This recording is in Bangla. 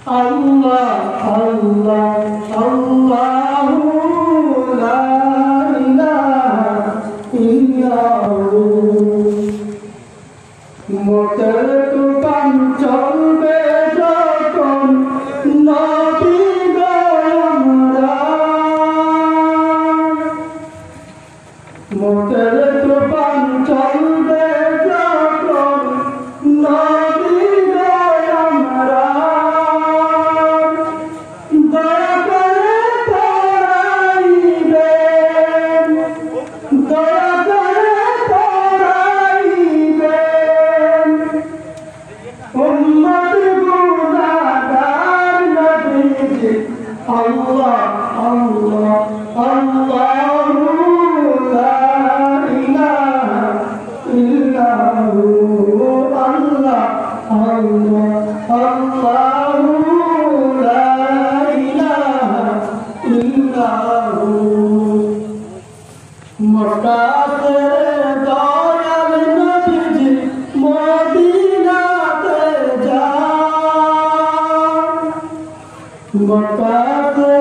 আল্লাহ আল্লাহ আল্লাহু লা ইলাহা ইল্লাহু মোটের তুফান চলবে যখন নবী গো আমরা মোটের তুফান চলবে যখন নবী গো আমরা দয়া করে পড়াইবেন দয়া করে পড়াইবেন উম্মত গুনাহগার নবীজি আল্লাহ আল্লাহ আল্লাহু লা ইলাহা ইল্লাহু আল্লাহ আল্লাহ আল্লাহু লা ইলাহা ইল্লাহু মক্কাতে দয়াল নবীজি মদিনাতে যান মক্কাতে